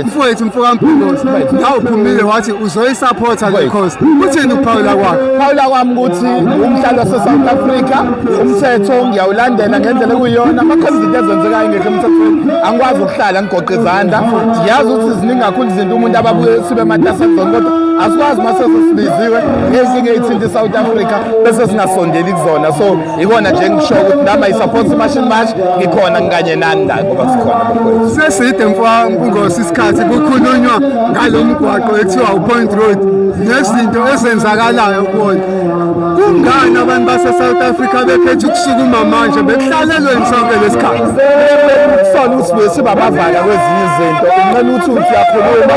Mfowethu Mfokamphilosi la uphumile wathi uzoyisupporta le cause. Uthini ukuphawula kwakho? Phawula kwami ukuthi umdlalo wase-South Africa umthetho ngiyawulandela ngendlela ekuyiyona. Ama-cause izinto ezenzekayo engekho emthethweni angikwazi ukuhlala ngigoqe izandla. Ngiyazi ukuthi ziningi kakhulu izinto umuntu ababuye sibe matasezona kodwa asikwazi uma sesibiziwe ngezinye ey'thinta i-South Africa bese singasondeli kuzona. So ikona nje ngisho ukuthi nami i-support i-machine match ngikhona ngikanye nani la ngoba sikhona. Seside Mfokamphilosi isikhathi kukhulunywa ngalo mgwaqo ekuthiwa u-Point Road nezinto ezenzakalayo kuwona. Kungani abantu base-South Africa bekhetha ukusukuma manje bekuhlalelweni sonke lesikhathi? Kusona ukuthi besiba abavaka kwezinye izinto unqena ukuthi uyakhuluma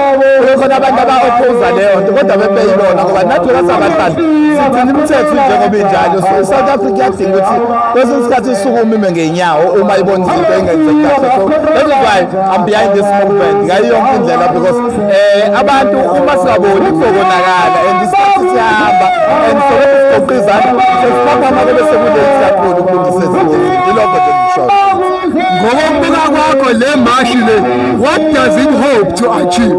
kukhona abantu aba-opposa leyo nto kodwa bebeyibona ngoba nathi sabahlali sithina imithetho njengoba injalo. So i-South Africa iyadinga ukuthi kwesinye isikhathi isukume ime ngey'nyawo uma ibona izinto ey'ngenzeki kahle. So that is why I'm behind this movement ngayo yonke indlela because abantu uma singaboni kuzokonakala and isikhathi siyahamba and sobe sigoqe izandla sesiphapha bebe sekulate kakhulu ukulungisa ezinto. Ilokho nje ngisho. Ngokubuka kwakho le mashi le, what does it hope to achieve?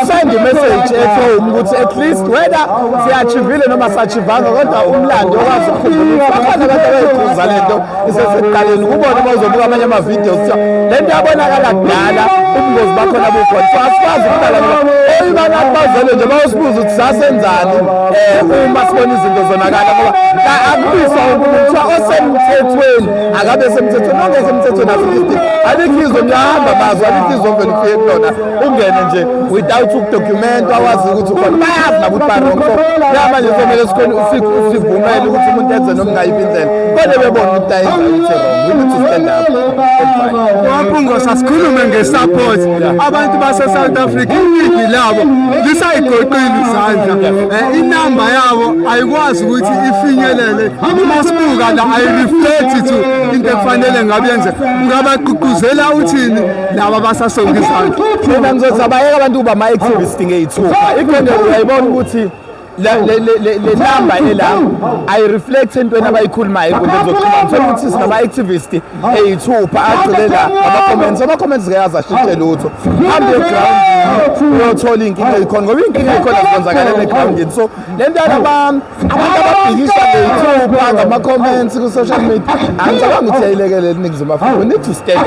Send i-message at home ukuthi at least whether siya-achievile noma sa-achievanga kodwa umlando okwazi ukukhumbula bakhona abantu abayiphuza le nto isesekuqaleni kubona uma uzobuka amanye ama-videos kuthiwa le nto yabonakala kudala ubungozi bakhona bukhona. So asikwazi ukuqala ngoba abantu bazele nje bayosibuza ukuthi sasenzani uma sibona izinto zonakala ngoba akubisa ukuthi kuthiwa osemthethweni akabe semthethweni ongekho emthethweni asikho alikho izwe ngiyahamba bazo alikho izwe ovele ufike kulona ungene nje without ukudocument awazi ukuthi ukhona bayazi nabo ukuthi ba-wrong. So manje somele sivumele ukuthi umuntu enze noma ngayiphi indlela kodwa bebona ukuthi ayenza ukuthi wrong. We need to stand up. Mfokamphilosi asikhulume nge-support. Abantu base-South Africa iningi labo lisayigoqile izandla. Inamba yabo ayikwazi ukuthi ifinyelele uma sibuka la ayireflect to into ekufanele ngabe yenze. Ngabagqugquzela uthini laba basasonke izandla? Mina ngizothi abayeke abantu ukuba ama-activist ngey'thupha. Ikhona uyayibona ukuthi le namba ela ayireflect entweni abayikhulumayo enkundleni zokuxhumana. Ngithola ukuthi sinama-activist ey'thupha agcile la ama-comments ngeyazi ashintshe lutho. Hambe egrawundini uyothola iy'nkinga ey'khona ngoba iy'nkinga ey'khona zikonzakalele egrawundini. So le nto abantu ababhikisha ngey'thupha ngama-comments ku-social media angicabanga ukuthi yayilekelela eNingizimu Afrika. We need to stand up.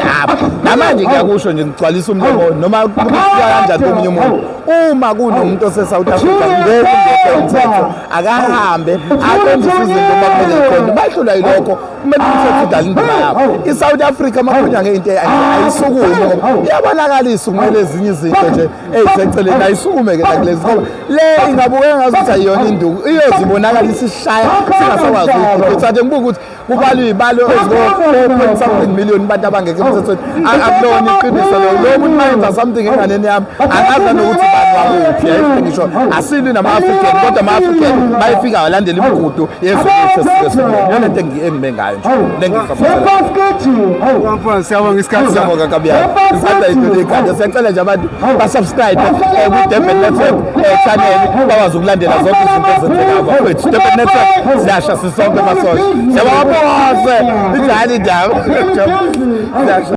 Namanje ngiyakusho nje ngigcwalisa umlomo noma kufika kanjani komunye umuntu uma kunomuntu ose-South Africa ngeke umthetho akahambe aqondise izinto bakumele ziqonde bahlula yilokho kumele umthetho udala indima yabo. I-South Africa makhulunywa ngento ayisukume ngoba iyabonakalisa ukumele ezinye izinto nje ey'seceleni ayisukume-ke nakulezi ngoba le ingabukeka ngazukuthi ayiyona induku iyozibonakalisa isishaya singasakwazi ukuthi ade ngibuka ukuthi kubalwa iy'balo eziko-4.something million abantu abangekho emthethweni akulona iqiniso lo muntu mayenza something enganeni yami angazi nanokuthi bani wakuphi yayifike ngisho asilwi nama-African kodwa ama-African bayifika walandela imigudu yeziyona into engime ngayo nje Mfokamphilosi siyabonga isikhathi siyabonga kabiyani isanda into lekhanda siyacela nje abantu basubscribe ku-Durban Network channel bakwazi ukulandela zonke izinto ezenzekayo bafowethu. Durban Network siyasha sisonke masosha siyabonga ijali indaba.